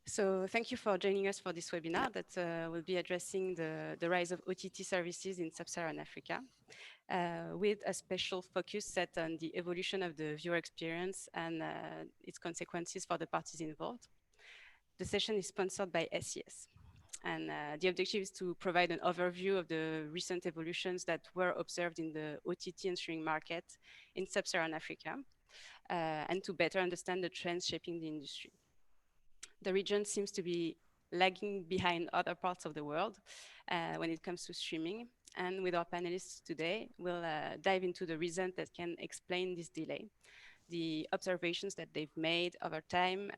So thank you for joining us for this webinar that will be addressing the rise of OTT services in Sub-Saharan Africa, with a special focus set on the evolution of the viewer experience and its consequences for the parties involved. The session is sponsored by SES. And the objective is to provide an overview of the recent evolutions that were observed in the OTT and streaming market in Sub-Saharan Africa, and to better understand the trends shaping the industry. The region seems to be lagging behind other parts of the world when it comes to streaming. And with our panelists today, we'll dive into the reasons that can explain this delay, the observations that they've made over time.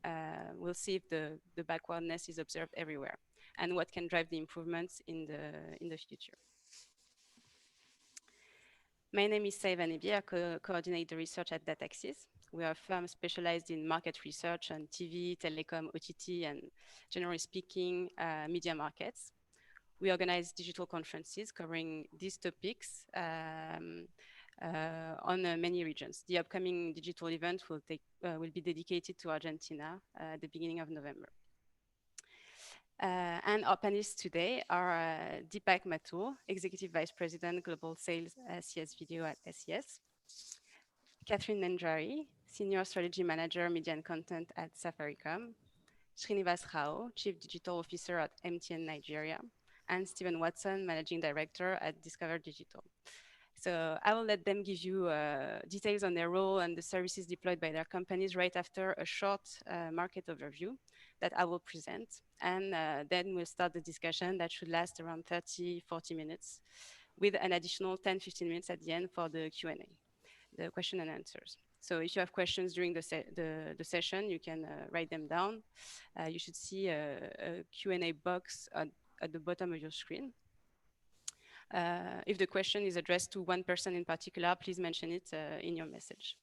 We'll see if the backwardness is observed everywhere and what can drive the improvements in the future. My name is Saiva Nebi. I coordinate the research at Dataxis. We are a firm specialized in market research on TV, telecom, OTT, and generally speaking, media markets. We organize digital conferences covering these topics on many regions. The upcoming digital event will be dedicated to Argentina at the beginning of November. And our panelists today are Deepak Mathur, Executive Vice President, Global Sales, SES Video at SES. Catherine Nendrari, Senior Strategy Manager, Media and Content at Safaricom. Srinivas Rao, Chief Digital Officer at MTN Nigeria. And Stephen Watson, Managing Director at Discover Digital. So I will let them give you details on their role and the services deployed by their companies right after a short market overview that I will present. And then we'll start the discussion that should last around 30, 40 minutes with an additional 10, 15 minutes at the end for the Q&A, the question and answers. So if you have questions during the session, you can write them down. You should see a Q&A box at the bottom of your screen. If the question is addressed to one person in particular, please mention it in your message.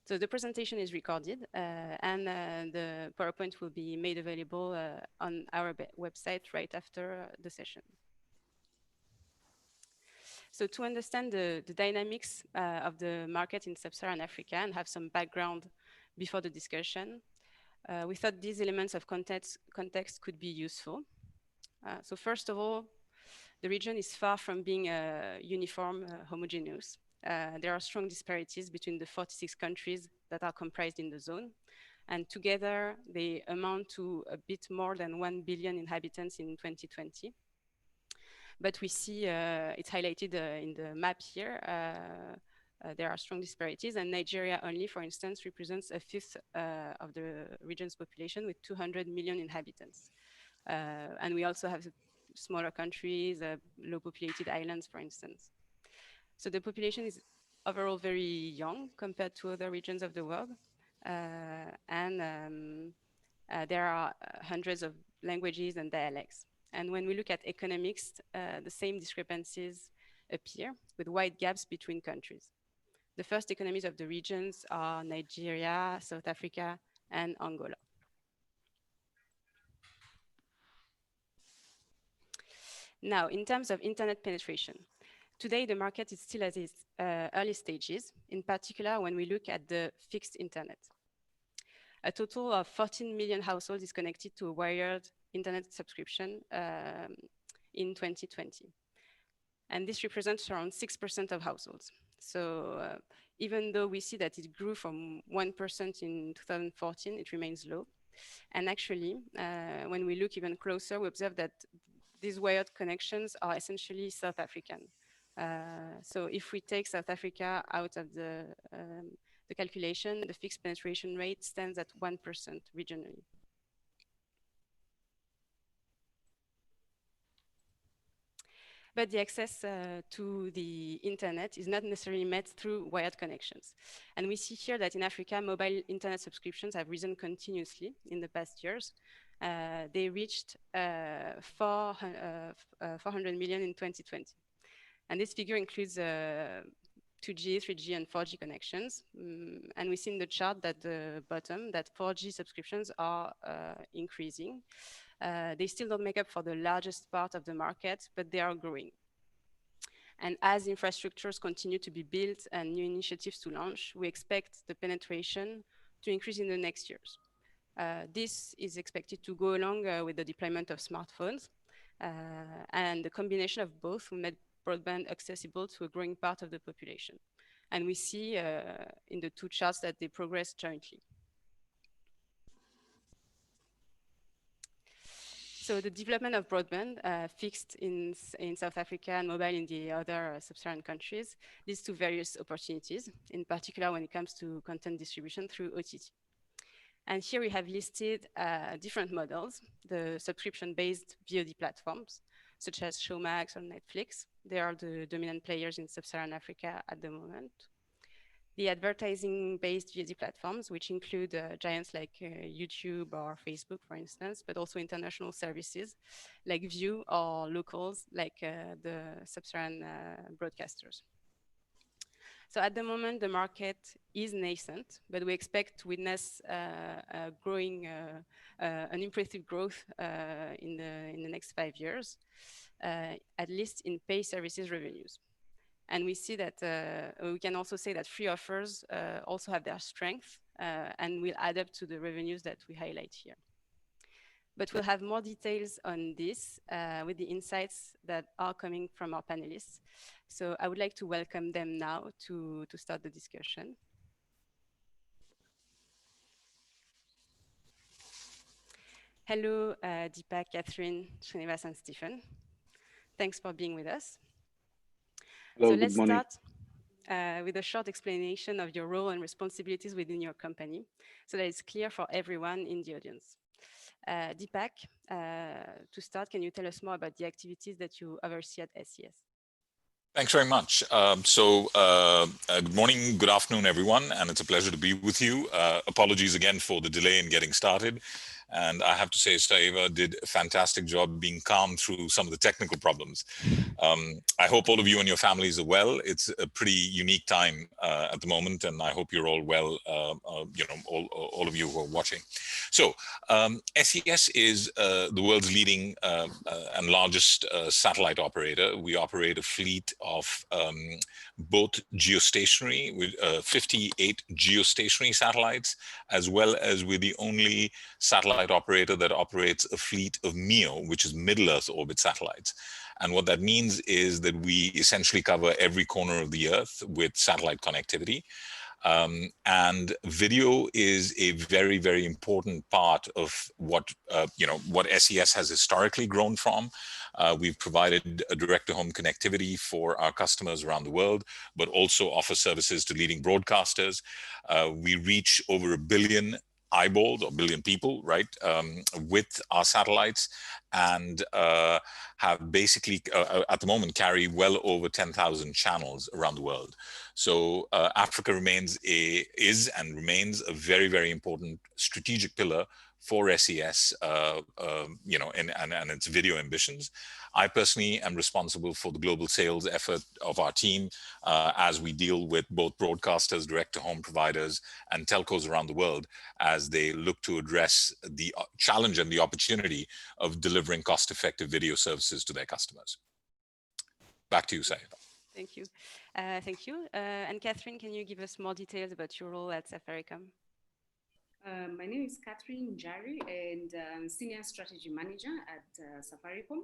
So the presentation is recorded and the PowerPoint will be made available on our website right after the session. So to understand the dynamics of the market in Sub-Saharan Africa and have some background before the discussion, we thought these elements of context could be useful. So first of all, the region is far from being uniform, homogeneous. There are strong disparities between the 46 countries that are comprised in the zone. And together, they amount to a bit more than 1 billion inhabitants in 2020. But we see it's highlighted in the map here. There are strong disparities, and Nigeria only, for instance, represents a fifth of the region's population with 200 million inhabitants. And we also have smaller countries, low populated islands, for instance. So the population is overall very young compared to other regions of the world. And there are hundreds of languages and dialects. And when we look at economics, the same discrepancies appear with wide gaps between countries. The first economies of the regions are Nigeria, South Africa, and Angola. Now, in terms of internet penetration, today the market is still at its early stages, in particular when we look at the fixed internet. A total of 14 million households is connected to a wired internet subscription in 2020. And this represents around 6% of households. So even though we see that it grew from 1% in 2014, it remains low. And actually, when we look even closer, we observe that these wired connections are essentially South African. So if we take South Africa out of the calculation, the fixed penetration rate stands at 1% regionally. But the access to the internet is not necessarily met through wired connections. And we see here that in Africa, mobile internet subscriptions have risen continuously in the past years. They reached 400 million in 2020. And this figure includes 2G, 3G, and 4G connections. And we see in the chart at the bottom that 4G subscriptions are increasing. They still don't make up for the largest part of the market, but they are growing. And as infrastructures continue to be built and new initiatives to launch, we expect the penetration to increase in the next years. This is expected to go along with the deployment of smartphones, and the combination of both will make broadband accessible to a growing part of the population. And we see in the two charts that they progress jointly. So the development of broadband, fixed in South Africa and mobile in the other sub-Saharan countries, leads to various opportunities, in particular when it comes to content distribution through OTT. And here we have listed different models, the subscription-based VOD platforms, such as Showmax or Netflix. They are the dominant players in Sub-Saharan Africa at the moment. The advertising-based VOD platforms, which include giants like YouTube or Facebook, for instance, but also international services like View or locals like the Sub-Saharan broadcasters. So at the moment, the market is nascent, but we expect to witness an impressive growth in the next 5 years, at least in pay services revenues. And we see that we can also say that free offers also have their strength and will add up to the revenues that we highlight here. But we'll have more details on this with the insights that are coming from our panelists. So I would like to welcome them now to start the discussion. Hello, Deepak, Catherine, Srinivas, and Stephen. Thanks for being with us. Hello, so let's good morning. start with a short explanation of your role and responsibilities within your company, so that it's clear for everyone in the audience. Deepak, to start, can you tell us more about the activities that you oversee at SES? Thanks very much. Good morning, good afternoon, everyone, and it's a pleasure to be with you. Apologies again for the delay in getting started. And I have to say, Saiva did a fantastic job being calm through some of the technical problems. I hope all of you and your families are well. It's a pretty unique time at the moment, and I hope you're all well, all of you who are watching. So SES is the world's leading and largest satellite operator. We operate a fleet of both geostationary, with 58 geostationary satellites, as well as we're the only satellite operator that operates a fleet of MEO, which is middle Earth orbit satellites. And what that means is that we essentially cover every corner of the Earth with satellite connectivity. And video is a very, very important part of what SES has historically grown from. We've provided a direct-to-home connectivity for our customers around the world, but also offer services to leading broadcasters. We reach over 1 billion eyeballs, or billion people, right, with our satellites, and have basically, at the moment, carry well over 10,000 channels around the world. So Africa is and remains a very, very important strategic pillar for SES, and its video ambitions. I personally am responsible for the global sales effort of our team as we deal with both broadcasters, direct-to-home providers, and telcos around the world as they look to address the challenge and the opportunity of delivering cost-effective video services to their customers. Back to you, Saïva. Thank you. Thank you. And Catherine, can you give us more details about your role at Safaricom? My name is Catherine Njari, and I'm Senior Strategy Manager at Safaricom.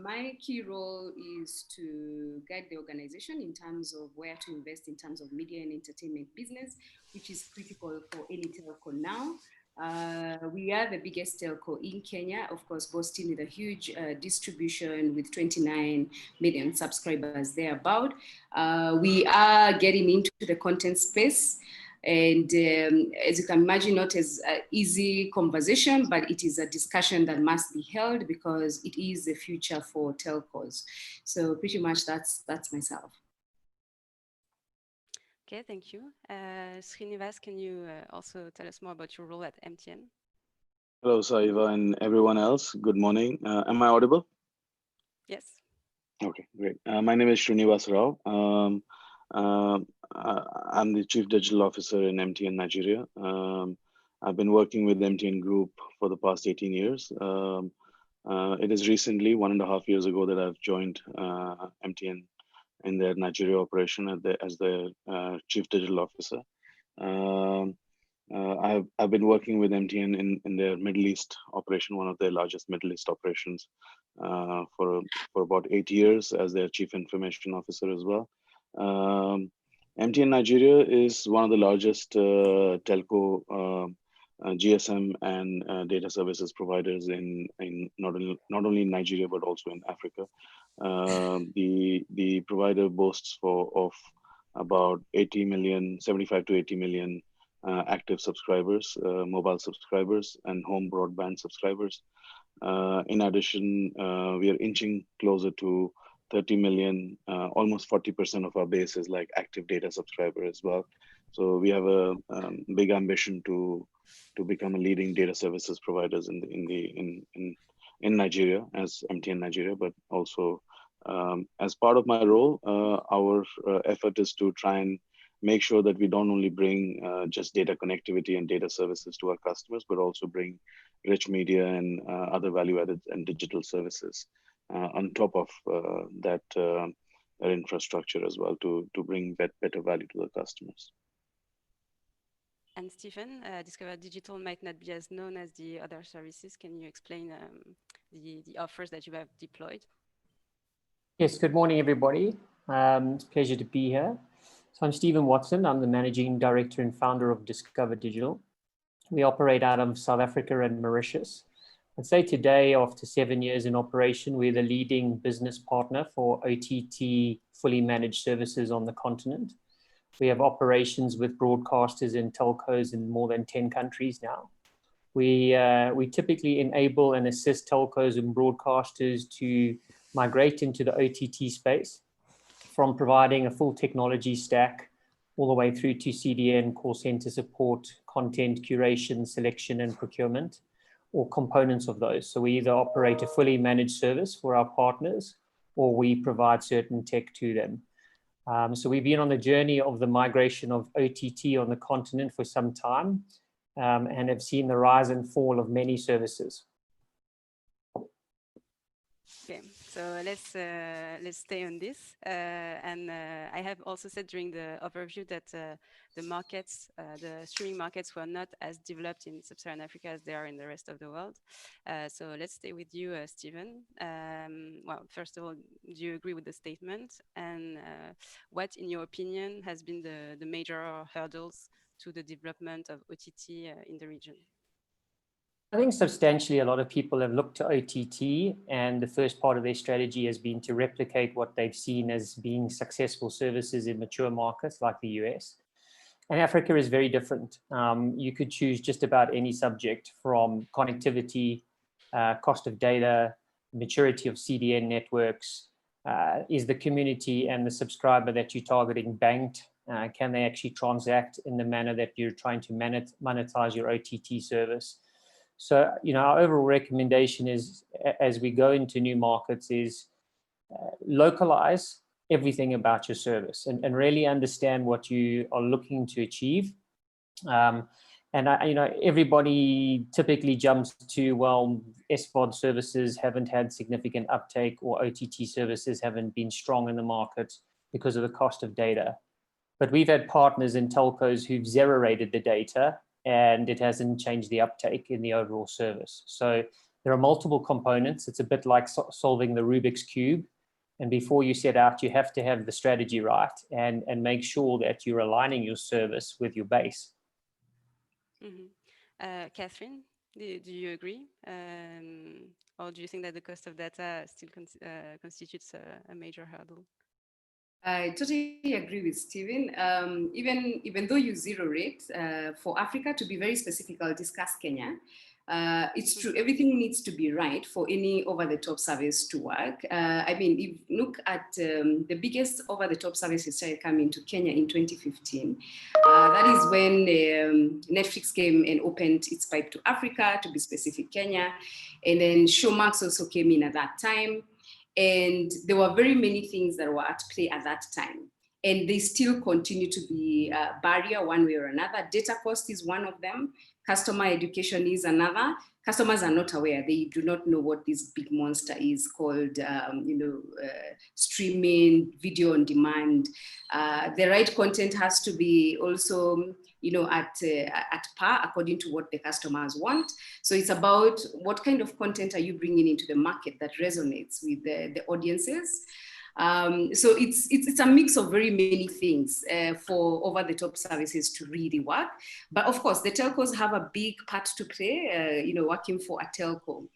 My key role is to guide the organization in terms of where to invest in terms of media and entertainment business, which is critical for any telco now. We are the biggest telco in Kenya, of course, boasting with a huge distribution with 29 million subscribers thereabout. We are getting into the content space. And as you can imagine, not as an easy conversation, but it is a discussion that must be held because it is the future for telcos. So pretty much that's myself. Okay, thank you. Srinivas, can you also tell us more about your role at MTN? Hello, Saiva and everyone else. Good morning. Am I audible? Yes. Okay, great. My name is Srinivas Rao. I'm the Chief Digital Officer in MTN Nigeria. I've been working with MTN Group for the past 18 years. It is recently, 1.5 years ago, that I've joined MTN in their Nigeria operation as the Chief Digital Officer. I've been working with MTN in their Middle East operation, one of their largest Middle East operations, for about 8 years as their chief information officer as well. MTN Nigeria is one of the largest telco, GSM and data services providers in not only in Nigeria but also in Africa. The provider boasts of about 75 to 80 million active subscribers, mobile subscribers, and home broadband subscribers. In addition, we are inching closer to 30 million, almost 40% of our base is like active data subscriber as well. So we have a big ambition to become a leading data services providers in Nigeria as MTN Nigeria, but also as part of my role, our effort is to try and make sure that we don't only bring just data connectivity and data services to our customers, but also bring rich media and other value-added and digital services on top of that infrastructure as well to bring better value to the customers. And Stephen, Discover Digital might not be as known as the other services. Can you explain the offers that you have deployed? Yes, good morning, everybody. It's a pleasure to be here. So I'm Stephen Watson. I'm the Managing Director and Founder of Discover Digital. We operate out of South Africa and Mauritius. I'd say today, after 7 years in operation, we're the leading business partner for OTT fully managed services on the continent. We have operations with broadcasters and telcos in more than 10 countries now. We typically enable and assist telcos and broadcasters to migrate into the OTT space, from providing a full technology stack all the way through to CDN, call center support, content curation, selection, and procurement, or components of those. So we either operate a fully managed service for our partners, or we provide certain tech to them. So we've been on the journey of the migration of OTT on the continent for some time, and have seen the rise and fall of many services. Okay, so let's stay on this. And I have also said during the overview that the markets, the streaming markets, were not as developed in Sub-Saharan Africa as they are in the rest of the world. So let's stay with you, Stephen. Well, first of all, do you agree with the statement? And what, in your opinion, has been the major hurdles to the development of OTT in the region? I think substantially a lot of people have looked to OTT, and the first part of their strategy has been to replicate what they've seen as being successful services in mature markets like the US. And Africa is very different. You could choose just about any subject, from connectivity, cost of data, maturity of CDN networks. Is the community and the subscriber that you're targeting banked? Can they actually transact in the manner that you're trying to monetize your OTT service? So, our overall recommendation is, as we go into new markets, is localize everything about your service and really understand what you are looking to achieve. Everybody typically jumps to, well, SVOD services haven't had significant uptake, or OTT services haven't been strong in the market because of the cost of data. But we've had partners in telcos who've zero-rated the data, and it hasn't changed the uptake in the overall service. So there are multiple components. It's a bit like solving the Rubik's Cube. And before you set out, you have to have the strategy right and make sure that you're aligning your service with your base. Mm-hmm. Catherine, do you agree? Or do you think that the cost of data still constitutes a major hurdle? I totally agree with Stephen. Even though you zero rate, for Africa, to be very specific, I'll discuss Kenya. It's true, everything needs to be right for any over-the-top service to work. If you look at the biggest over-the-top services started coming to Kenya in 2015. That is when Netflix came and opened its pipe to Africa, to be specific, Kenya. And then Showmax also came in at that time. And there were very many things that were at play at that time. and they still continue to be a barrier one way or another. Data cost is one of them. Customer education is another. Customers are not aware. They do not know what this big monster is called, streaming, video on demand. The right content has to be also, at par according to what the customers want. So it's about what kind of content are you bringing into the market that resonates with the audiences. So it's a mix of very many things for over-the-top services to really work. But of course, the telcos have a big part to play, working for a telco.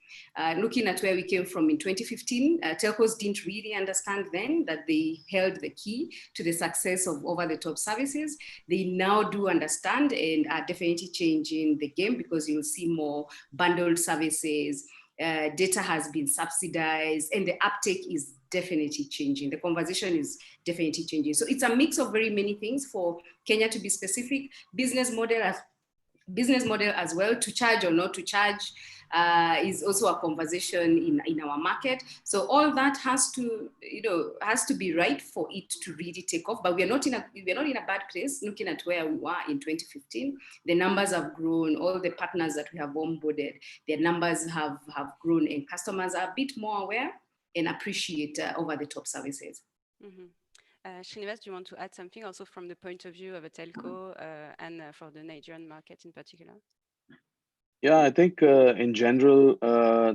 Looking at where we came from in 2015, telcos didn't really understand then that they held the key to the success of over-the-top services. They now do understand and are definitely changing the game, because you'll see more bundled services. Data has been subsidized, and the uptake is definitely changing. The conversation is definitely changing. So it's a mix of very many things. For Kenya to be specific, business model as well, to charge or not to charge, is also a conversation in our market. So all that has to be right for it to really take off. But we're not in a bad place. Looking at where we were in 2015, the numbers have grown. All the partners that we have onboarded, their numbers have grown, and customers are a bit more aware and appreciate over-the-top services. Mm-hmm. Srinivas, do you want to add something also from the point of view of a telco and for the Nigerian market in particular? Yeah, I think in general,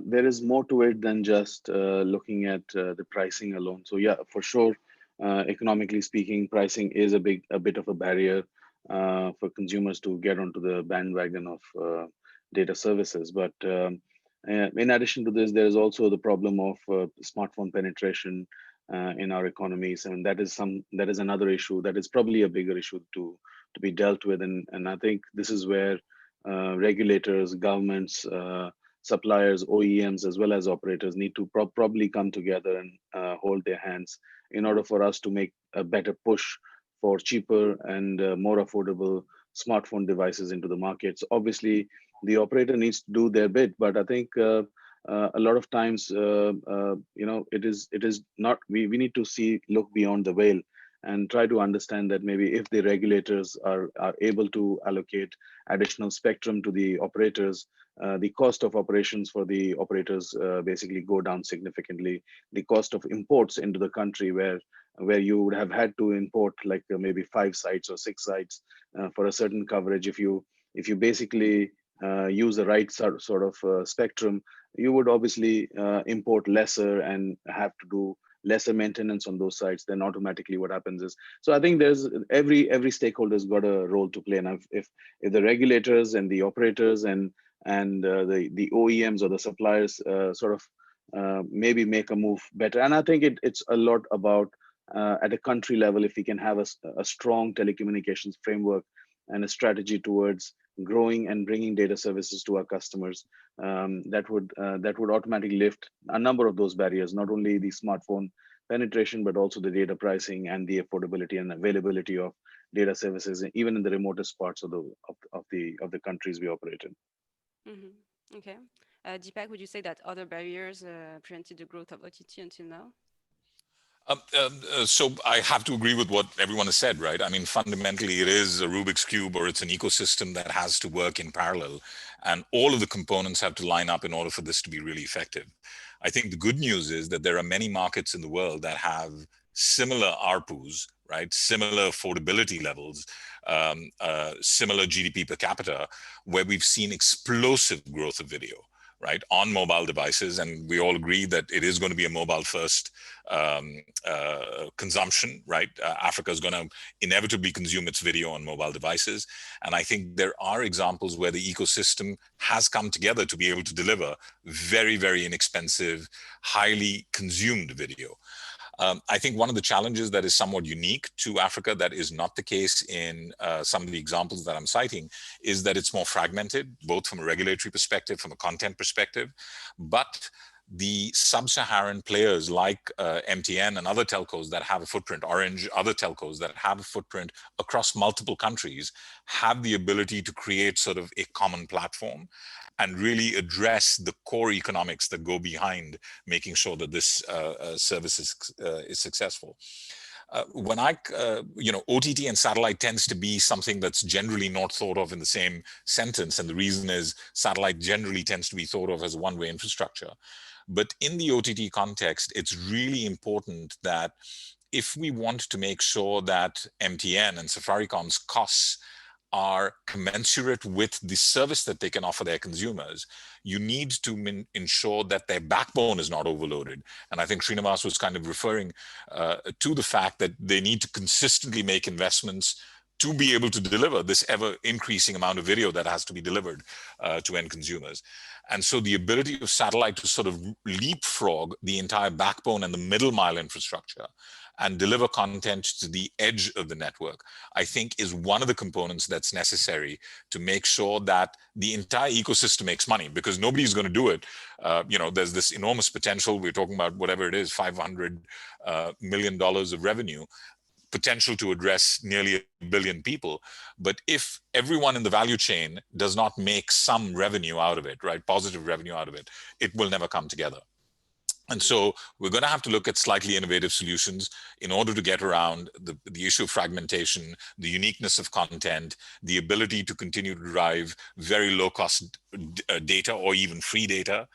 there is more to it than just looking at the pricing alone. So yeah, for sure, economically speaking, pricing is a bit of a barrier for consumers to get onto the bandwagon of data services. But in addition to this, there is also the problem of smartphone penetration in our economies, and that is another issue that is probably a bigger issue to be dealt with. And I think this is where regulators, governments, suppliers, OEMs, as well as operators need to probably come together and hold their hands in order for us to make a better push for cheaper and more affordable smartphone devices into the markets. Obviously, the operator needs to do their bit, but I think a lot of times, it is not. We need to look beyond the veil and try to understand that maybe if the regulators are able to allocate additional spectrum to the operators, the cost of operations for the operators basically go down significantly. The cost of imports into the country, where you would have had to import like maybe 5 sites or 6 sites for a certain coverage, if you basically use the right sort of spectrum, you would obviously import lesser and have to do lesser maintenance on those sites. Then automatically what happens is, so I think there's every stakeholder's got a role to play. And if the regulators and the operators and the OEMs or the suppliers sort of maybe make a move better. And I think it's a lot about at a country level, if we can have a strong telecommunications framework and a strategy towards growing and bringing data services to our customers, that would automatically lift a number of those barriers, not only the smartphone penetration, but also the data pricing and the affordability and availability of data services, even in the remotest parts of the countries we operate in. Mm-hmm. Okay. Deepak, would you say that other barriers prevented the growth of OTT until now? So I have to agree with what everyone has said, right? I mean, fundamentally, it is a Rubik's Cube, or it's an ecosystem that has to work in parallel. And all of the components have to line up in order for this to be really effective. I think the good news is that there are many markets in the world that have similar ARPUs, right? Similar affordability levels, similar GDP per capita, where we've seen explosive growth of video, right, on mobile devices. And we all agree that it is going to be a mobile first consumption, right? Africa is going to inevitably consume its video on mobile devices. And I think there are examples where the ecosystem has come together to be able to deliver very, very inexpensive, highly consumed video. I think one of the challenges that is somewhat unique to Africa, that is not the case in some of the examples that I'm citing, is that it's more fragmented, both from a regulatory perspective, from a content perspective. But the sub-Saharan players like MTN and other telcos that have a footprint, Orange, other telcos that have a footprint across multiple countries, have the ability to create sort of a common platform and really address the core economics that go behind making sure that this service is successful. when OTT and satellite tends to be something that's generally not thought of in the same sentence. And the reason is satellite generally tends to be thought of as a one-way infrastructure. But in the OTT context, it's really important that if we want to make sure that MTN and Safaricom's costs are commensurate with the service that they can offer their consumers, you need to ensure that their backbone is not overloaded. And I think Srinivas was kind of referring to the fact that they need to consistently make investments to be able to deliver this ever increasing amount of video that has to be delivered to end consumers. And so the ability of satellite to sort of leapfrog the entire backbone and the middle mile infrastructure and deliver content to the edge of the network, I think is one of the components that's necessary to make sure that the entire ecosystem makes money, because nobody's going to do it. There's this enormous potential. We're talking about whatever it is, $500 million of revenue, potential to address nearly 1 billion people. But if everyone in the value chain does not make some revenue out of it, right, positive revenue out of it, it will never come together. And so we're going to have to look at slightly innovative solutions in order to get around the issue of fragmentation, the uniqueness of content, the ability to continue to drive very low cost data or even free data,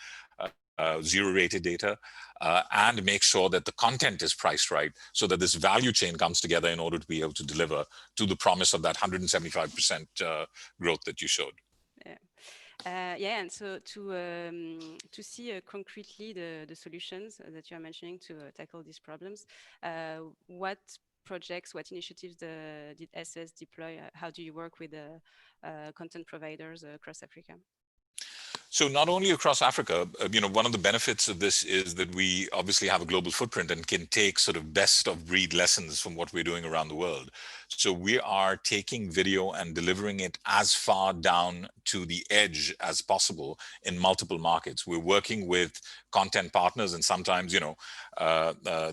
zero rated data, and make sure that the content is priced right so that this value chain comes together in order to be able to deliver to the promise of that 175% growth that you showed. And so to see concretely the solutions that you are mentioning to tackle these problems, what projects, what initiatives did SES deploy? How do you work with content providers across Africa? So not only across Africa, one of the benefits of this is that we obviously have a global footprint and can take sort of best of breed lessons from what we're doing around the world. So we are taking video and delivering it as far down to the edge as possible in multiple markets. We're working with content partners and sometimes,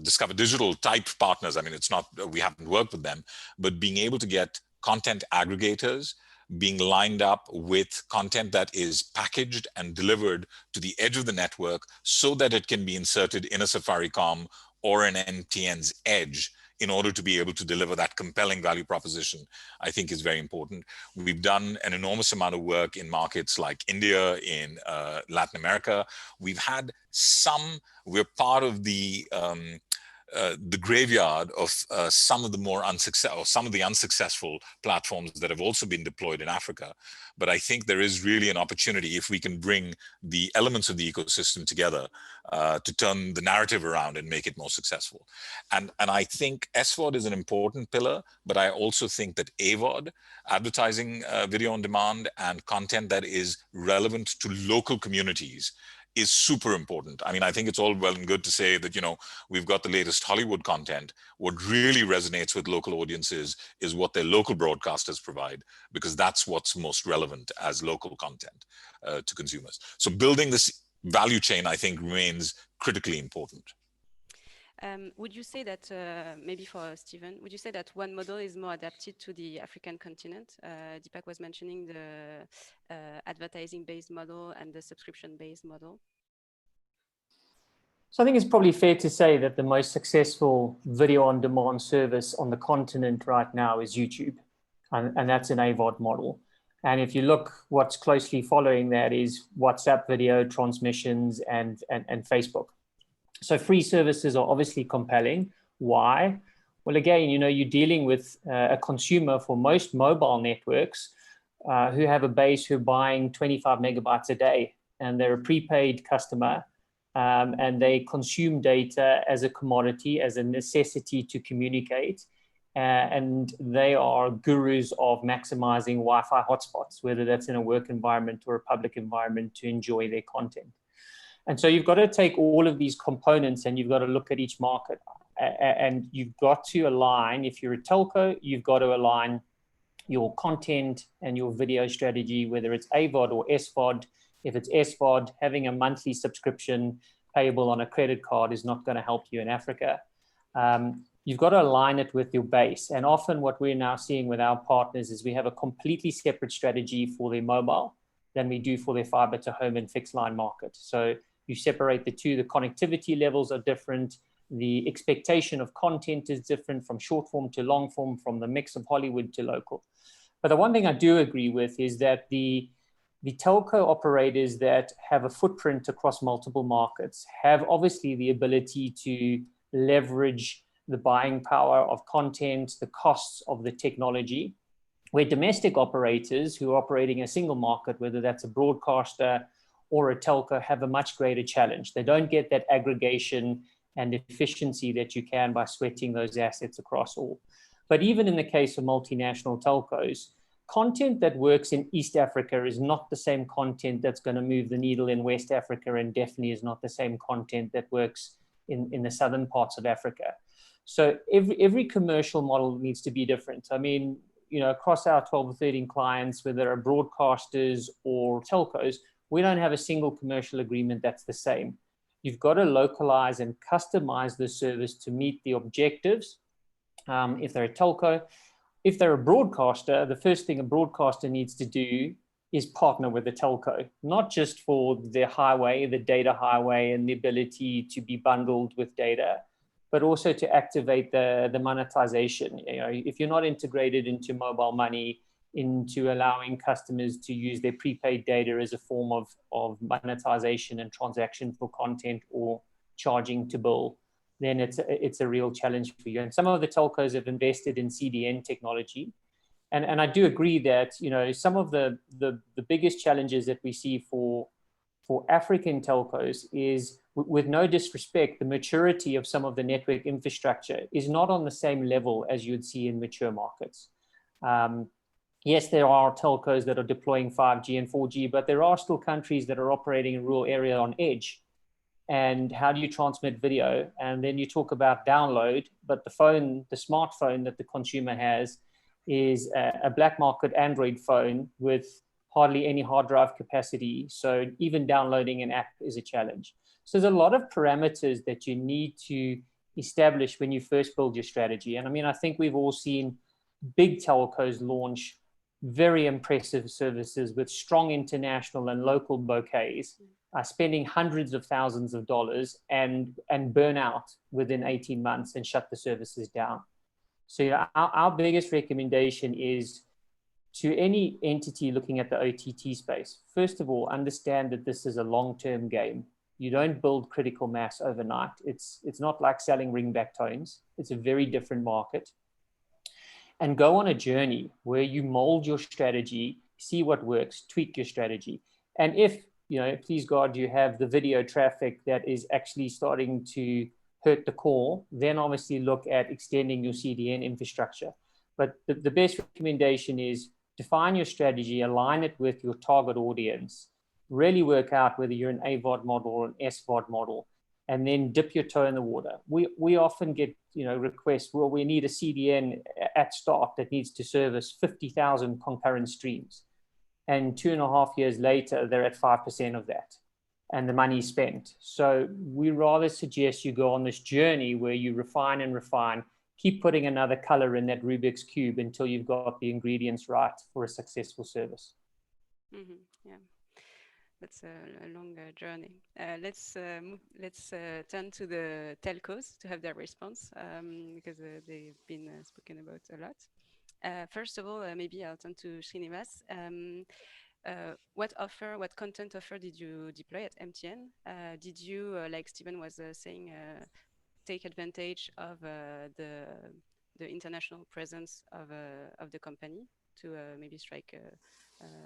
Discover Digital type partners. I mean, it's not, we haven't worked with them, but being able to get content aggregators being lined up with content that is packaged and delivered to the edge of the network so that it can be inserted in a Safaricom or an MTN's edge in order to be able to deliver that compelling value proposition, I think is very important. We've done an enormous amount of work in markets like India, in Latin America. We're part of the graveyard of some of the unsuccessful platforms that have also been deployed in Africa. But I think there is really an opportunity if we can bring the elements of the ecosystem together to turn the narrative around and make it more successful. And I think SVOD is an important pillar, but I also think that AVOD, advertising video on demand, and content that is relevant to local communities is super important. I mean, I think it's all well and good to say that, we've got the latest Hollywood content. What really resonates with local audiences is what their local broadcasters provide, because that's what's most relevant as local content to consumers. So building this value chain, I think, remains critically important. Would you say that, maybe for Stephen, would you say that one model is more adapted to the African continent? Deepak was mentioning the advertising-based model and the subscription-based model. So I think it's probably fair to say that the most successful video on demand service on the continent right now is YouTube, and that's an AVOD model. And if you look, what's closely following that is WhatsApp video transmissions and Facebook. So free services are obviously compelling. Why? Well, again, you're dealing with a consumer for most mobile networks who have a base who are buying 25 megabytes a day, and they're a prepaid customer, and they consume data as a commodity, as a necessity to communicate. And they are gurus of maximizing Wi-Fi hotspots, whether that's in a work environment or a public environment, to enjoy their content. And so you've got to take all of these components and you've got to look at each market, and you've got to align. If you're a telco, you've got to align your content and your video strategy, whether it's AVOD or SVOD. If it's SVOD, having a monthly subscription payable on a credit card is not going to help you in Africa. You've got to align it with your base. And often what we're now seeing with our partners is we have a completely separate strategy for their mobile than we do for their fiber to home and fixed line market. So you separate the two, the connectivity levels are different, The expectation of content is different from short form to long form, from the mix of Hollywood to local. But the one thing I do agree with is that the telco operators that have a footprint across multiple markets have obviously the ability to leverage the buying power of content, the costs of the technology, where domestic operators who are operating a single market, whether that's a broadcaster or a telco, have a much greater challenge. They don't get that aggregation and efficiency that you can by sweating those assets across all. But even in the case of multinational telcos, content that works in East Africa is not the same content that's going to move the needle in West Africa, and definitely is not the same content that works in the southern parts of Africa. So every commercial model needs to be different. I mean, you know, across our 12 or 13 clients, whether they're broadcasters or telcos, we don't have a single commercial agreement that's the same. You've got to localize and customize the service to meet the objectives. If they're a telco, if they're a broadcaster, the first thing a broadcaster needs to do is partner with the telco, not just for the highway, the data highway, and the ability to be bundled with data, but also to activate the monetization. You know, if you're not integrated into mobile money, into allowing customers to use their prepaid data as a form of monetization and transaction for content or charging to bill, then it's a real challenge for you. And some of the telcos have invested in CDN technology. And I do agree that, you know, some of the biggest challenges that we see for African telcos is, with no disrespect, the maturity of some of the network infrastructure is not on the same level as you'd see in mature markets. Yes, there are telcos that are deploying 5G and 4G, but there are still countries that are operating in rural area on edge. And how do you transmit video? And then you talk about download, but the smartphone that the consumer has is a black market Android phone with hardly any hard drive capacity. So even downloading an app is a challenge. So there's a lot of parameters that you need to establish when you first build your strategy. And I mean, I think we've all seen big telcos launch very impressive services with strong international and local bouquets, spending hundreds of thousands of dollars and burn out within 18 months and shut the services down. So, you know, our biggest recommendation is to any entity looking at the OTT space, first of all, understand that this is a long-term game. You don't build critical mass overnight. It's not like selling ringback tones. It's a very different market. And go on a journey where you mold your strategy, see what works, tweak your strategy. And if, you know, please God, you have the video traffic that is actually starting to hurt the core, then obviously look at extending your CDN infrastructure. But the best recommendation is define your strategy, align it with your target audience, really work out whether you're an AVOD model or an SVOD model, and then dip your toe in the water. We often get, you know, requests, well, we need a CDN at start that needs to service 50,000 concurrent streams. And 2.5 years later, they're at 5% of that, and the money is spent. So we rather suggest you go on this journey where you refine and refine, keep putting another color in that Rubik's Cube until you've got the ingredients right for a successful service. Mm-hmm. Yeah. That's a long journey. Let's turn to the telcos to have their response, because they've been spoken about a lot. First of all, maybe I'll turn to Srinivas. What content offer did you deploy at MTN? Did you, like Stephen was saying, take advantage of the international presence of the company to maybe strike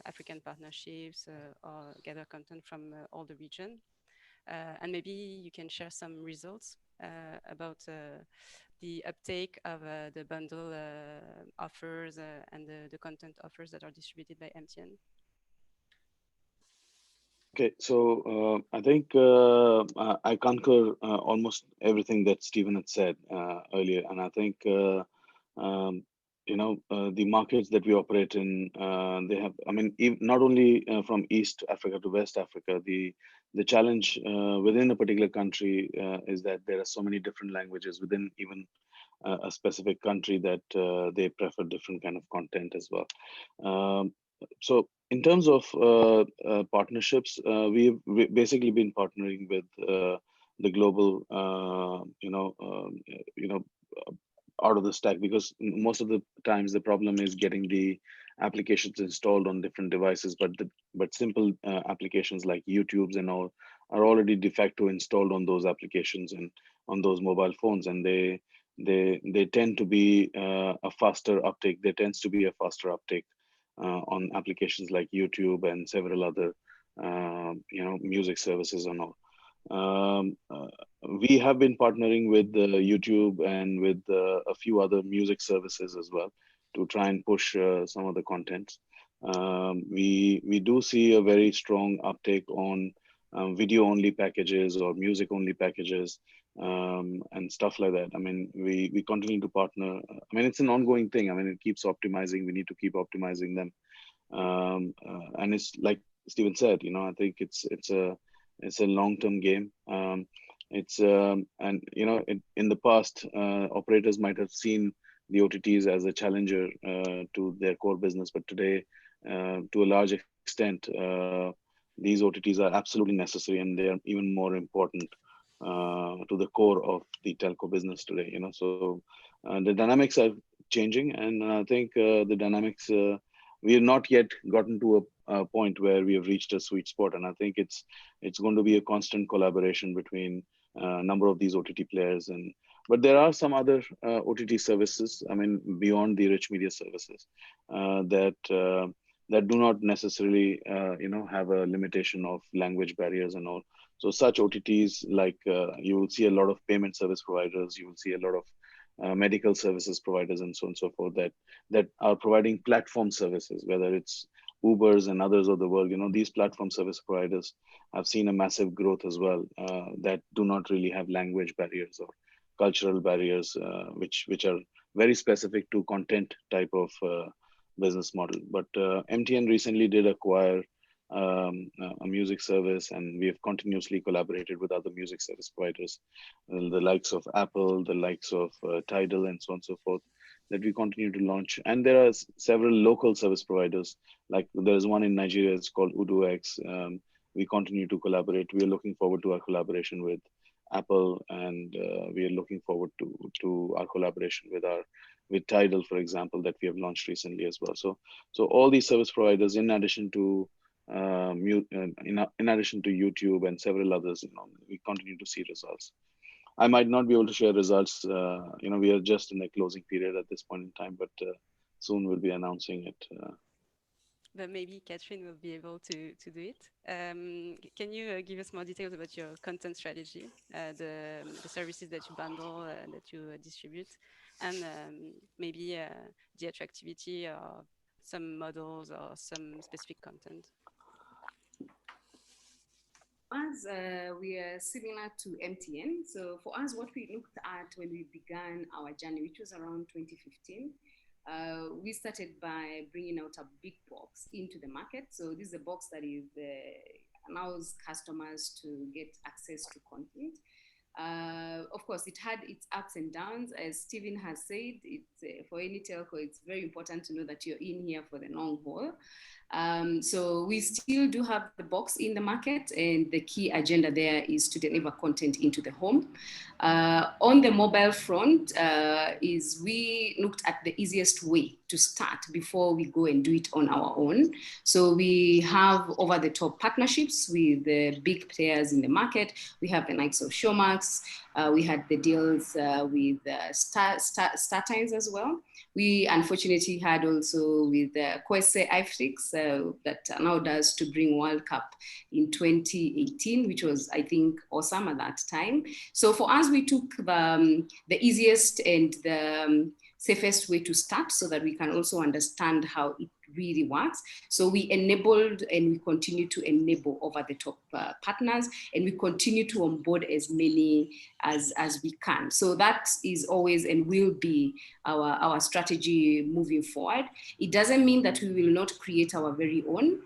African partnerships or gather content from all the region? And maybe you can share some results about the uptake of the bundle offers and the content offers that are distributed by MTN. Okay, so I think I concur almost everything that Stephen had said earlier, and I think you know, the markets that we operate in, they have, I mean, not only from East Africa to West Africa, the challenge within a particular country is that there are so many different languages within even a specific country that they prefer different kind of content as well. So in terms of partnerships, we've basically been partnering with the global, out of the stack, because most of the times the problem is getting the applications installed on different devices, but simple applications like YouTube's and all are already de facto installed on those applications and on those mobile phones, and they tend to be a faster uptake. There tends to be a faster uptake on applications like YouTube and several other music services and all. We have been partnering with YouTube and with a few other music services as well to try and push some of the content. We do see a very strong uptake on video only packages or music only packages and stuff like that. I mean, we continue to partner. I mean, it's an ongoing thing. I mean, it keeps optimizing. We need to keep optimizing them. And it's like Stephen said, I think it's a long-term game. And in the past, operators might have seen the OTTs as a challenger to their core business, but today, to a large extent, these OTTs are absolutely necessary, and they are even more important to the core of the telco business today. So the dynamics are changing, and I think the dynamics. We have not yet gotten to a point where we have reached a sweet spot, and I think it's going to be a constant collaboration between a number of these OTT players. But there are some other OTT services, I mean, beyond the rich media services that do not necessarily have a limitation of language barriers and all. So such OTTs, like you will see a lot of payment service providers, you will see a lot of medical services providers and so on and so forth that are providing platform services, whether it's Ubers and others of the world. These platform service providers have seen a massive growth as well that do not really have language barriers or cultural barriers, which are very specific to content type of business model. But MTN recently did acquire a music service, and we have continuously collaborated with other music service providers, the likes of Apple, the likes of Tidal, and so on and so forth, that we continue to launch. And there are several local service providers, like there's one in Nigeria, it's called UdoX. We continue to collaborate. We are looking forward to our collaboration with Apple, and we are looking forward to our collaboration with Tidal, for example, that we have launched recently as well. So all these service providers, in addition to YouTube and several others, we continue to see results. I might not be able to share results. We are just in the closing period at this point in time, but soon we'll be announcing it. But maybe Catherine will be able to do it. Can you give us more details about your content strategy, the services that you bundle, that you distribute, and maybe the attractivity of some models or some specific content? As we are similar to MTN, so for us, what we looked at when we began our journey, which was around 2015, we started by bringing out a big box into the market. So this is a box that allows customers to get access to content. Of course, it had its ups and downs. As Stephen has said, for any telco, it's very important to know that you're in here for the long haul. So we still do have the box in the market, and the key agenda there is to deliver content into the home. On the mobile front, is we looked at the easiest way to start before we go and do it on our own. So we have over-the-top partnerships with the big players in the market. We have the likes of Showmax. We had the deals with StarTimes as well. We unfortunately had also with Kwese iFlix that allowed us to bring World Cup in 2018, which was, I think, awesome at that time. So for us, we took the easiest and the safest way to start so that we can also understand how it really works. So we enabled and we continue to enable over-the-top partners, and we continue to onboard as many as we can. So that is always and will be our strategy moving forward. It doesn't mean that we will not create our very own.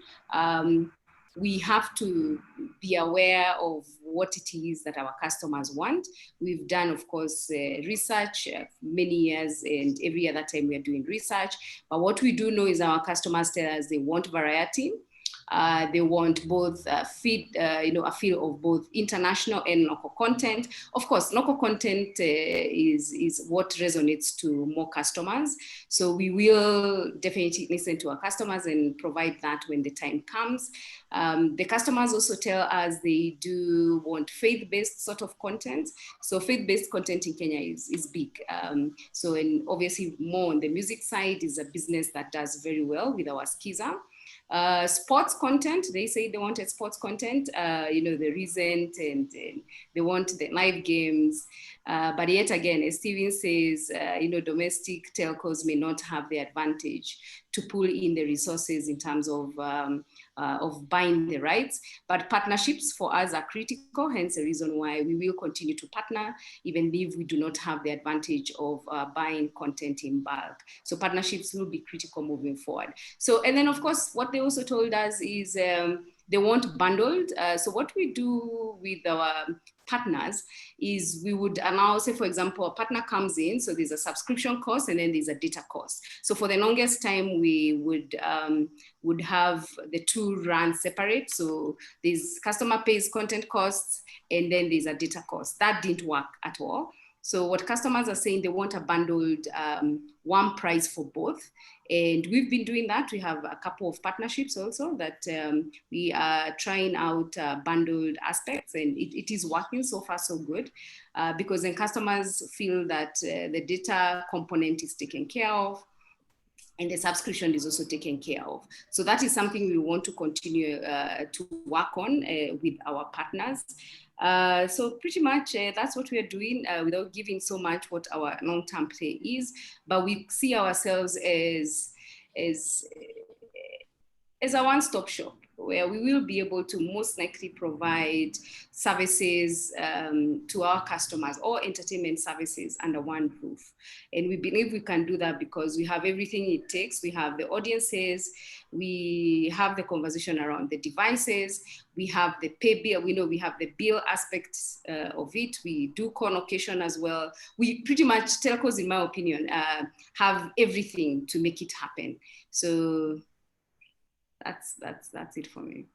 We have to be aware of what it is that our customers want. We've done, of course, research many years, and every other time we are doing research. But what we do know is our customers tell us they want variety. They want both a feel of both international and local content. Of course, local content is what resonates to more customers. So we will definitely listen to our customers and provide that when the time comes. The customers also tell us they do want faith-based sort of content. So faith-based content in Kenya is big. And obviously more on the music side is a business that does very well with our Skiza. Sports content, they say they wanted sports content, the recent and they want the live games. But yet again, as Steven says, domestic telcos may not have the advantage to pull in the resources in terms of buying the rights. But partnerships for us are critical, hence the reason why we will continue to partner, even if we do not have the advantage of buying content in bulk. So partnerships will be critical moving forward. So, and then of course, what they also told us is they want bundled. So what we do with our partners is we would allow, say for example, a partner comes in, so there's a subscription cost and then there's a data cost. So for the longest time, we would have the two run separate. So there's customer pays content costs and then there's a data cost. That didn't work at all. So what customers are saying, they want a bundled one price for both. And we've been doing that. We have a couple of partnerships also that we are trying out bundled aspects, and it is working so far so good because then customers feel that the data component is taken care of and the subscription is also taken care of. So that is something we want to continue to work on with our partners. So pretty much that's what we are doing without giving so much what our long-term play is, but we see ourselves as a one-stop shop where we will be able to most likely provide services to our customers, or entertainment services under one roof. And we believe we can do that because we have everything it takes. We have the audiences, we have the conversation around the devices, we have the pay bill, we have the bill aspects of it. We do co-location as well. We pretty much, telcos, in my opinion, have everything to make it happen. So that's it for me.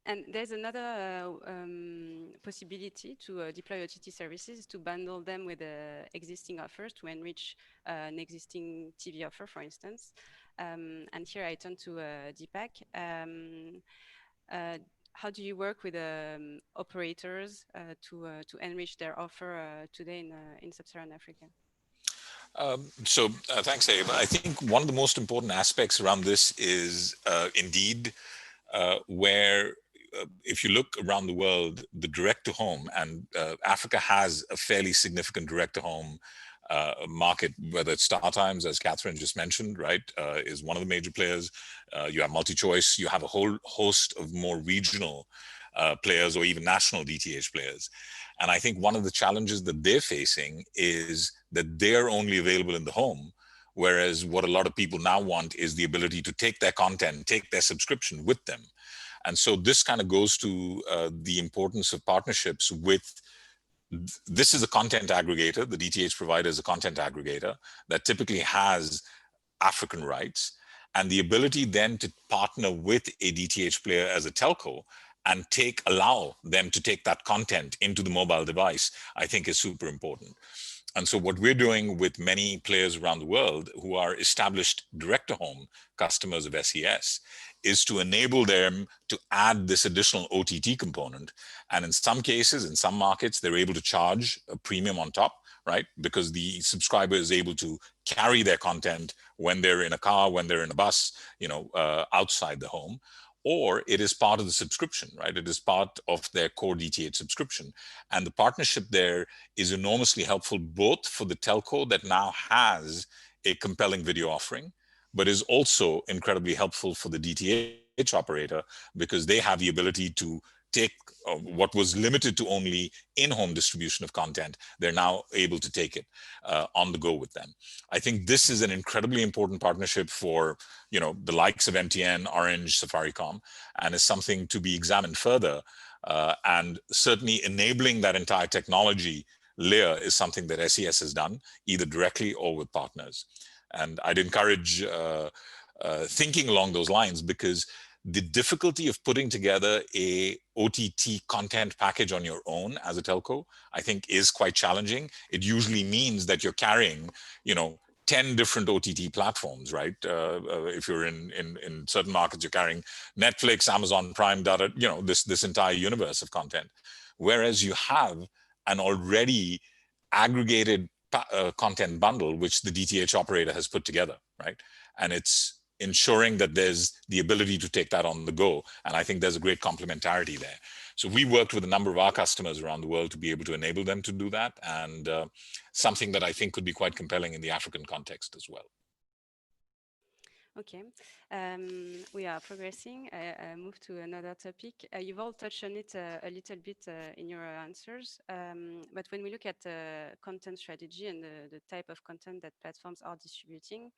And there's another possibility to deploy OTT services, to bundle them with existing offers to enrich an existing TV offer, for instance. And here I turn to Deepak. How do you work with operators to enrich their offer today in Sub-Saharan Africa? Thanks, Ava. I think one of the most important aspects around this is indeed where if you look around the world, the direct-to-home, and Africa has a fairly significant direct-to-home market, whether it's StarTimes, as Catherine just mentioned, right, is one of the major players. You have MultiChoice, you have a whole host of more regional players or even national DTH players. And I think one of the challenges that they're facing is that they're only available in the home, whereas what a lot of people now want is the ability to take their content, take their subscription with them. And so this kind of goes to the importance of partnerships with, this is a content aggregator, the DTH provider is a content aggregator that typically has African rights, and the ability then to partner with a DTH player as a telco and allow them to take that content into the mobile device, I think is super important. And so what we're doing with many players around the world who are established direct-to-home customers of SES is to enable them to add this additional OTT component. And in some cases, in some markets, they're able to charge a premium on top, right? Because the subscriber is able to carry their content when they're in a car, when they're in a bus, outside the home. Or it is part of the subscription, right? It is part of their core DTH subscription. And the partnership there is enormously helpful, both for the telco that now has a compelling video offering, but is also incredibly helpful for the DTH operator because they have the ability to take what was limited to only in-home distribution of content. They're now able to take it on the go with them. I think this is an incredibly important partnership for the likes of MTN, Orange, Safaricom, and is something to be examined further. And certainly enabling that entire technology layer is something that SES has done, either directly or with partners. And I'd encourage thinking along those lines, because the difficulty of putting together a OTT content package on your own as a telco, I think, is quite challenging. It usually means that you're carrying, 10 different OTT platforms, right? If you're in certain markets, you're carrying Netflix, Amazon Prime, data, this entire universe of content. Whereas you have an already aggregated content bundle, which the DTH operator has put together, right? And it's ensuring that there's the ability to take that on the go. And I think there's a great complementarity there. So we worked with a number of our customers around the world to be able to enable them to do that. And something that I think could be quite compelling in the African context as well. Okay, we are progressing. I move to another topic. You've all touched on it a little bit in your answers, but when we look at content strategy and the type of content that platforms are distributing,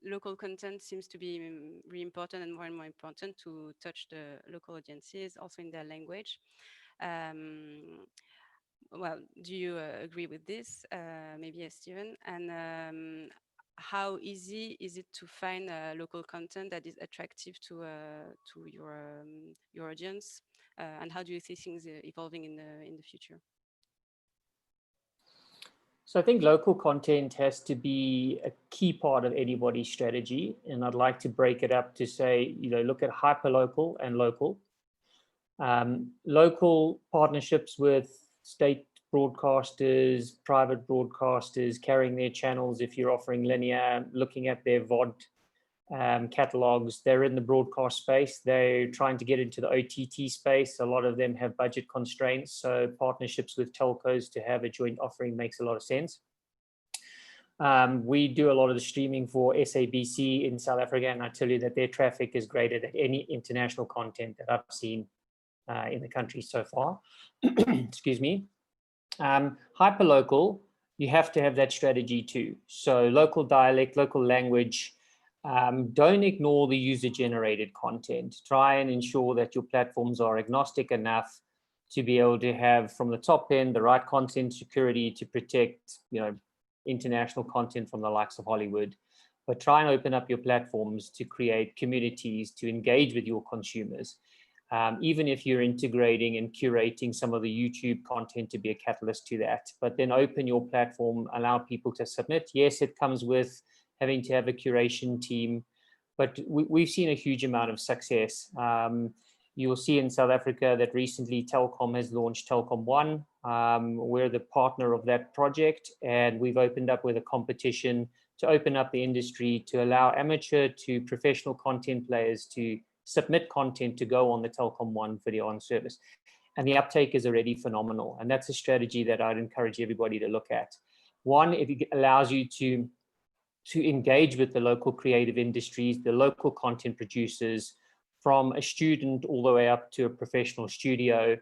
local content seems to be really important and more important to touch the local audiences, also in their language. Well, do you agree with this? Maybe Stephen. And how easy is it to find local content that is attractive to your audience? And how do you see things evolving in the future? So I think local content has to be a key part of anybody's strategy. And I'd like to break it up to say, look at hyperlocal and local. Local partnerships with state broadcasters, private broadcasters, carrying their channels. If you're offering linear, looking at their VOD catalogs, they're in the broadcast space. They're trying to get into the OTT space. A lot of them have budget constraints. So partnerships with telcos to have a joint offering makes a lot of sense. We do a lot of the streaming for SABC in South Africa, and I tell you that their traffic is greater than any international content that I've seen in the country so far. Excuse me. Hyperlocal, you have to have that strategy too. So local dialect, local language. Don't ignore the user-generated content. Try and ensure that your platforms are agnostic enough to be able to have, from the top end, the right content security to protect, international content from the likes of Hollywood. But try and open up your platforms to create communities to engage with your consumers. Even if you're integrating and curating some of the YouTube content to be a catalyst to that, but then open your platform, allow people to submit. Yes, it comes with having to have a curation team, but we've seen a huge amount of success. You will see in South Africa that recently Telkom has launched Telkom One. We're the partner of that project, and we've opened up with a competition to open up the industry to allow amateur to professional content players to submit content to go on the Telkom One video on service. And the uptake is already phenomenal. And that's a strategy that I'd encourage everybody to look at. One, it allows you to engage with the local creative industries, the local content producers, from a student all the way up to a professional studio.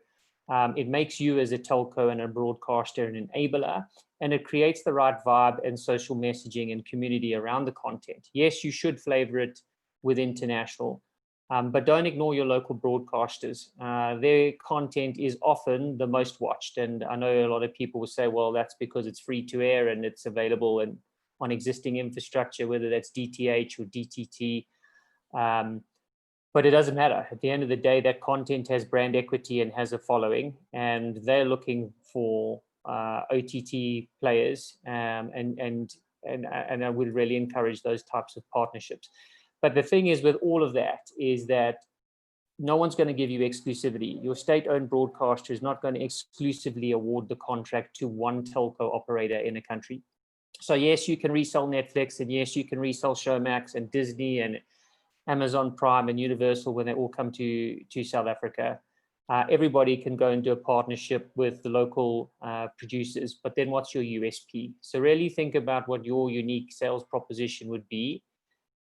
It makes you as a telco and a broadcaster an enabler, and it creates the right vibe and social messaging and community around the content. Yes, you should flavor it with international, but don't ignore your local broadcasters. Their content is often the most watched. And I know a lot of people will say, well, that's because it's free to air and it's available on existing infrastructure, whether that's DTH or DTT. But it doesn't matter. At the end of the day, that content has brand equity and has a following, and they're looking for OTT players, and I would really encourage those types of partnerships. But the thing is with all of that is that no one's going to give you exclusivity. Your state-owned broadcaster is not going to exclusively award the contract to one telco operator in a country. So yes, you can resell Netflix, and yes, you can resell Showmax and Disney and Amazon Prime and Universal when they all come to South Africa. Everybody can go and do a partnership with the local producers, but then what's your USP? So really think about what your unique sales proposition would be,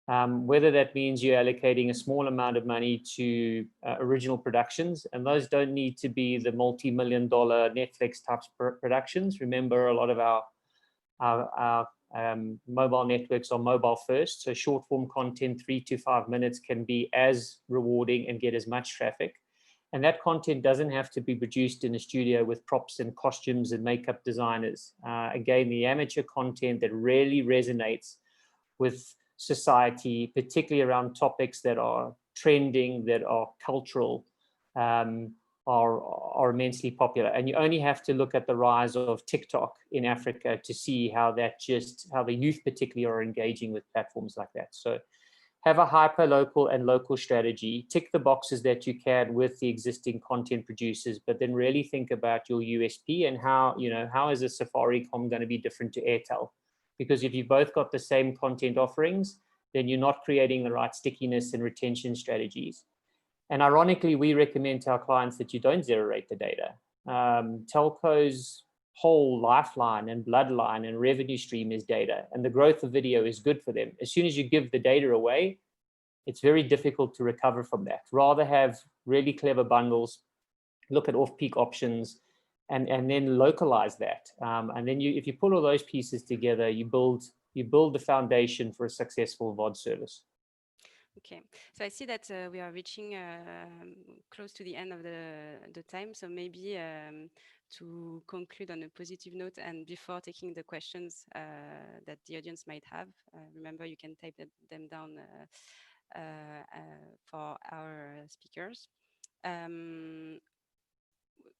whether that means you're allocating a small amount of money to original productions, and those don't need to be the multi-million-dollar Netflix types productions. Remember, a lot of our mobile networks are mobile first, so short form content, 3 to 5 minutes, can be as rewarding and get as much traffic. And that content doesn't have to be produced in a studio with props and costumes and makeup designers. Again, the amateur content that really resonates with society, particularly around topics that are trending, that are cultural, are immensely popular. And you only have to look at the rise of TikTok in Africa to see how the youth particularly are engaging with platforms like that. So have a hyper local and local strategy, tick the boxes that you can with the existing content producers, but then really think about your USP and how is a Safaricom going to be different to Airtel? Because if you've both got the same content offerings, then you're not creating the right stickiness and retention strategies. And ironically, we recommend to our clients that you don't zero rate the data. Telco's whole lifeline and bloodline and revenue stream is data, and the growth of video is good for them. As soon as you give the data away, it's very difficult to recover from that. Rather have really clever bundles, look at off-peak options, and then localize that. And then if you pull all those pieces together, you build the foundation for a successful VOD service. Okay, so I see that we are reaching close to the end of the time. So maybe to conclude on a positive note, and before taking the questions that the audience might have, remember you can type them down for our speakers.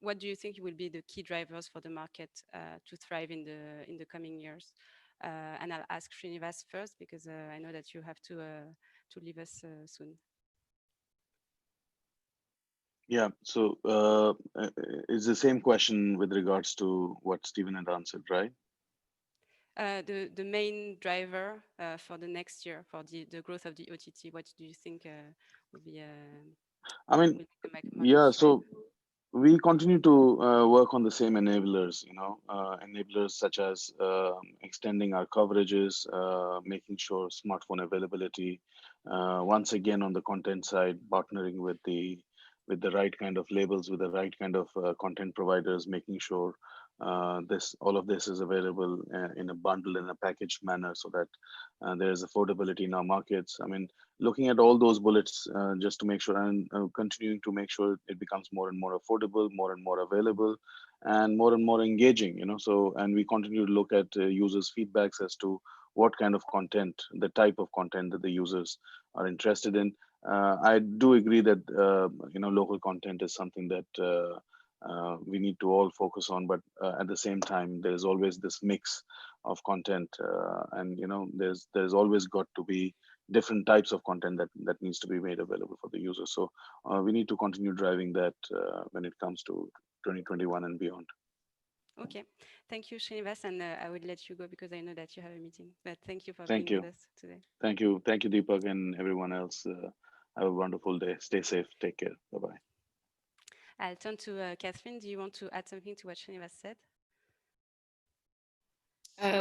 What do you think will be the key drivers for the market to thrive in the coming years? And I'll ask Srinivas first, because I know that you have to leave us soon. Yeah, so it's the same question with regards to what Stephen had answered, right? The main driver for the next year for the growth of the OTT, what do you think will be? I mean, yeah, so we continue to work on the same enablers, enablers such as extending our coverages, making sure smartphone availability. Once again, on the content side, partnering with the right kind of labels, with the right kind of content providers, making sure all of this is available in a bundle, in a packaged manner, so that there is affordability in our markets. I mean, looking at all those bullets just to make sure, and continuing to make sure it becomes more and more affordable, more and more available, and more engaging. So, and we continue to look at users' feedbacks as to what kind of content, the type of content that the users are interested in. I do agree that local content is something that we need to all focus on, but at the same time, there is always this mix of content, and there's always got to be different types of content that needs to be made available for the user. So we need to continue driving that when it comes to 2021 and beyond. Okay, thank you, Srinivas, and I will let you go because I know that you have a meeting. But thank you for being with us today. Thank you, Deepak, and everyone else. Have a wonderful day. Stay safe. Take care. Bye-bye. I'll turn to Catherine. Do you want to add something to what Srinivas said?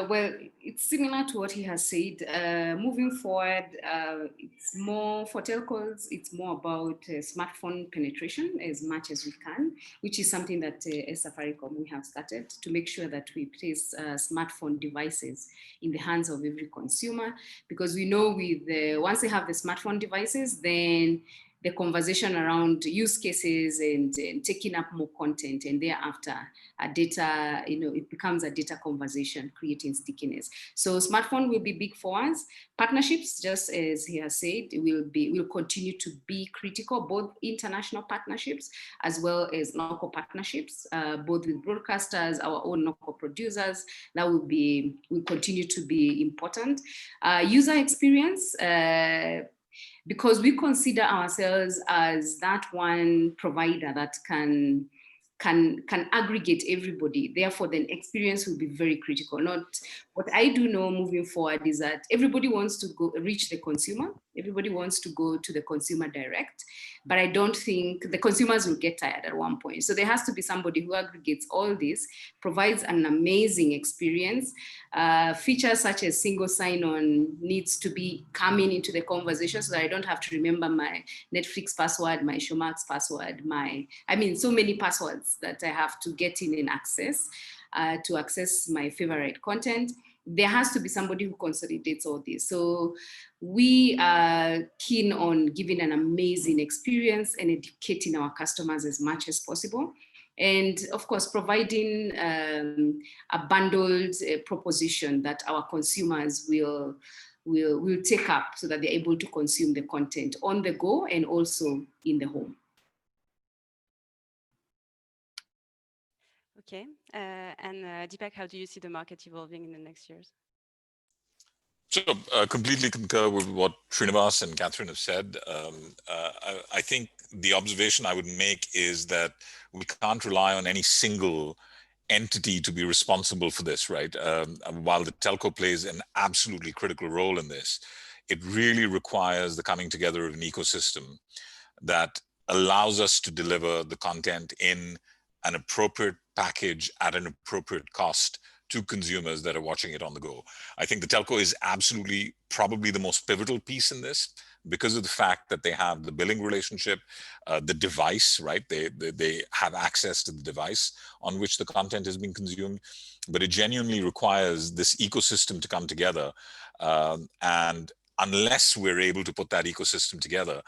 Well, it's similar to what he has said. Moving forward, it's more for telcos, it's more about smartphone penetration as much as we can, which is something that as Safaricom we have started to make sure that we place smartphone devices in the hands of every consumer, because we know once they have the smartphone devices, then the conversation around use cases and taking up more content, and thereafter data, it becomes a data conversation, creating stickiness. So smartphone will be big for us. Partnerships, just as he has said, will continue to be critical, both international partnerships as well as local partnerships, both with broadcasters, our own local producers. That will continue to be important. User experience, because we consider ourselves as that one provider that can aggregate everybody. Therefore, then experience will be very critical. What I do know moving forward is that everybody wants to reach the consumer. Everybody wants to go to the consumer direct, but I don't think the consumers will get tired at one point. So there has to be somebody who aggregates all this, provides an amazing experience. Features such as single sign-on needs to be coming into the conversation so that I don't have to remember my Netflix password, my Showmax password, so many passwords that I have to get in and access to access my favorite content. There has to be somebody who consolidates all this. So we are keen on giving an amazing experience and educating our customers as much as possible. And of course, providing a bundled proposition that our consumers will will take up so that they're able to consume the content on the go and also in the home. Okay, and Deepak, how do you see the market evolving in the next years? So completely concur with what Srinivas and Catherine have said. I think the observation I would make is that we can't rely on any single entity to be responsible for this, right? While the telco plays an absolutely critical role in this, it really requires the coming together of an ecosystem that allows us to deliver the content in an appropriate package at an appropriate cost to consumers that are watching it on the go. I think the telco is absolutely probably the most pivotal piece in this because of the fact that they have the billing relationship, the device, right? They have access to the device on which the content is being consumed, but it genuinely requires this ecosystem to come together. And unless we're able to put that ecosystem together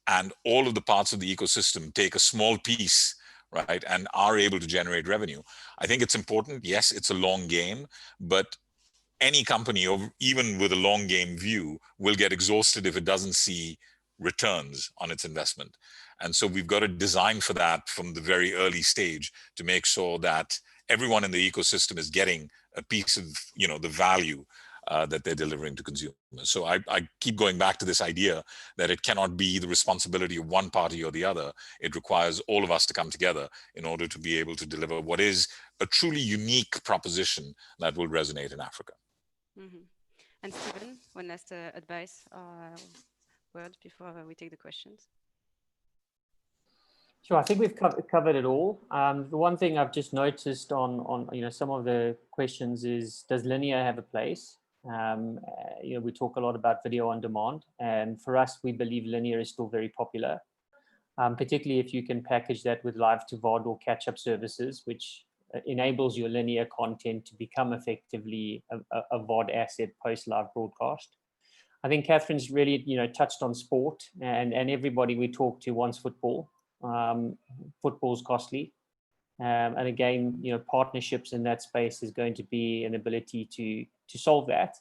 and all of the parts of the ecosystem take a small piece, right, and are able to generate revenue, I think it's important. Yes, it's a long game, but any company, or even with a long game view, will get exhausted if it doesn't see returns on its investment. And so we've got to design for that from the very early stage to make sure that everyone in the ecosystem is getting a piece of, the value that they're delivering to consumers. So I keep going back to this idea that it cannot be the responsibility of one party or the other. It requires all of us to come together in order to be able to deliver what is a truly unique proposition that will resonate in Africa. Mm-hmm. And Stephen, one last advice or word before we take the questions. Sure, I think we've covered it all. The one thing I've just noticed on some of the questions is, does linear have a place? We talk a lot about video on demand, and for us, we believe linear is still very popular, particularly if you can package that with live to VOD or catch-up services, which enables your linear content to become effectively a VOD asset post-live broadcast. I think Catherine's really touched on sport, and everybody we talk to wants football. Football's costly, and again, partnerships in that space is going to be an ability to solve that.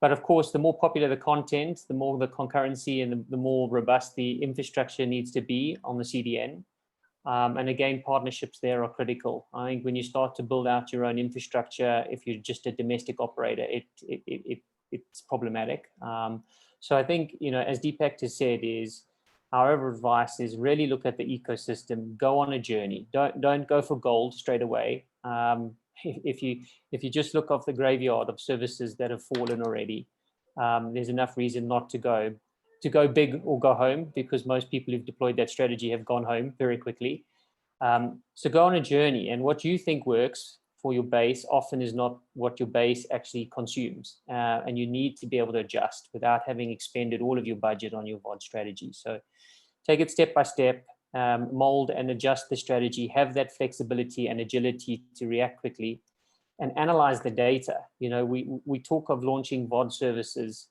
But of course, the more popular the content, the more the concurrency and the more robust the infrastructure needs to be on the CDN. And again, partnerships there are critical. I think when you start to build out your own infrastructure, if you're just a domestic operator, it's problematic. So I think, as Deepak has said, is our advice is really look at the ecosystem, go on a journey. Don't go for gold straight away. If you just look off the graveyard of services that have fallen already, there's enough reason not to go big or go home, because most people who've deployed that strategy have gone home very quickly. So go on a journey, and what you think works for your base often is not what your base actually consumes. And you need to be able to adjust without having expended all of your budget on your VOD strategy. So take it step by step, mold and adjust the strategy, have that flexibility and agility to react quickly, and analyze the data. We talk of launching VOD services,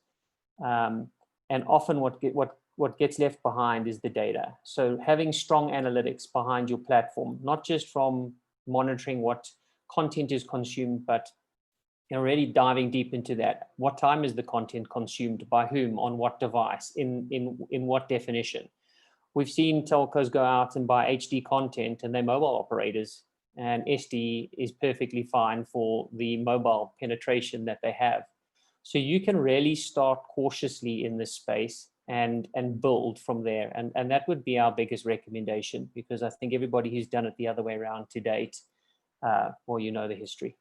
and often what gets left behind is the data. So having strong analytics behind your platform, not just from monitoring what content is consumed, but really diving deep into that. What time is the content consumed, by whom, on what device, in what definition? We've seen telcos go out and buy HD content, and they're mobile operators, and SD is perfectly fine for the mobile penetration that they have. So you can really start cautiously in this space and build from there. And that would be our biggest recommendation, because I think everybody who's done it the other way around to date, well, the history.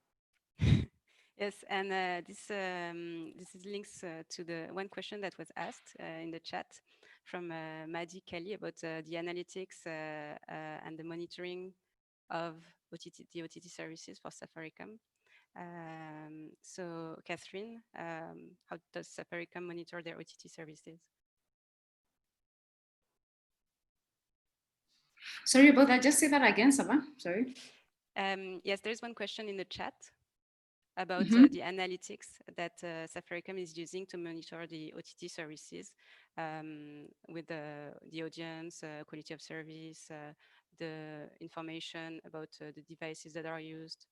Yes, and this is links to the one question that was asked in the chat from Madi Kali about the analytics and the monitoring of the OTT services for Safaricom. So, Catherine, how does Safaricom monitor their OTT services? Sorry about that. Just say that again, Saba. Sorry. Yes, there's one question in the chat about the analytics that Safaricom is using to monitor the OTT services with the audience, quality of service, the information about the devices that are used.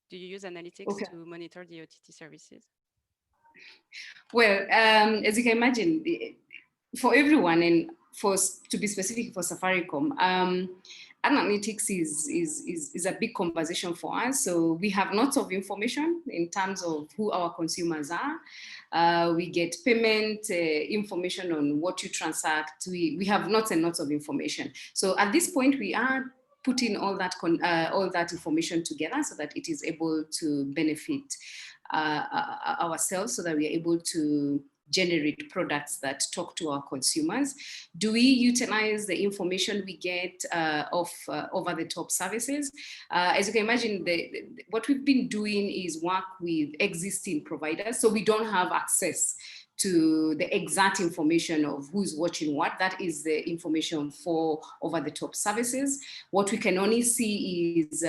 Do you use analytics to monitor the OTT services? Well, as you can imagine, for everyone, and to be specific for Safaricom, analytics is a big conversation for us. So we have lots of information in terms of who our consumers are. We get payment information on what you transact. We have lots and lots of information. So at this point, we are putting all that information together so that it is able to benefit ourselves, so that we are able to generate products that talk to our consumers. Do we utilize the information we get of over-the-top services? As you can imagine, what we've been doing is work with existing providers, so we don't have access to the exact information of who's watching what. That is the information for over-the-top services. What we can only see is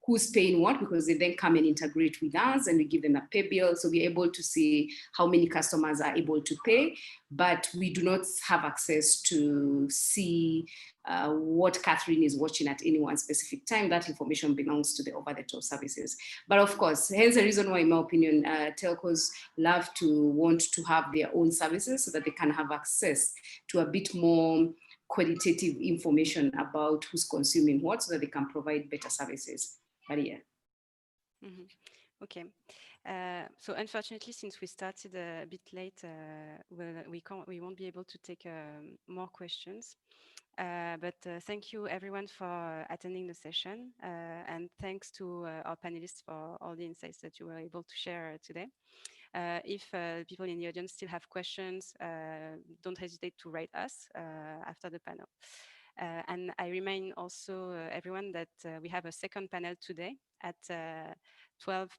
who's paying what, because they then come and integrate with us and we give them a pay bill. So we're able to see how many customers are able to pay, but we do not have access to see what Catherine is watching at any one specific time. That information belongs to the over-the-top services. But of course, hence the reason why, in my opinion, telcos love to want to have their own services so that they can have access to a bit more qualitative information about who's consuming what, so that they can provide better services. But yeah. Mm-hmm. Okay. So unfortunately, since we started a bit late, we won't be able to take more questions. But thank you everyone for attending the session, and thanks to our panelists for all the insights that you were able to share today. If people in the audience still have questions, don't hesitate to write us after the panel. And I remind also everyone that we have a second panel today at 12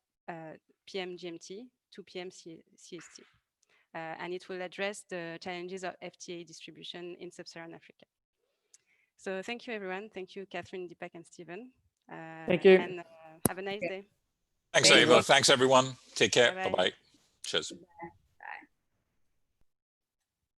p.m. GMT, 2 p.m. CST. And it will address the challenges of FTA distribution in Sub-Saharan Africa. So thank you, everyone. Thank you, Catherine, Deepak, and Stephen. Thank you. And have a nice day. Thanks, Ava. Thanks, everyone. Take care. Bye-bye. Cheers. Bye.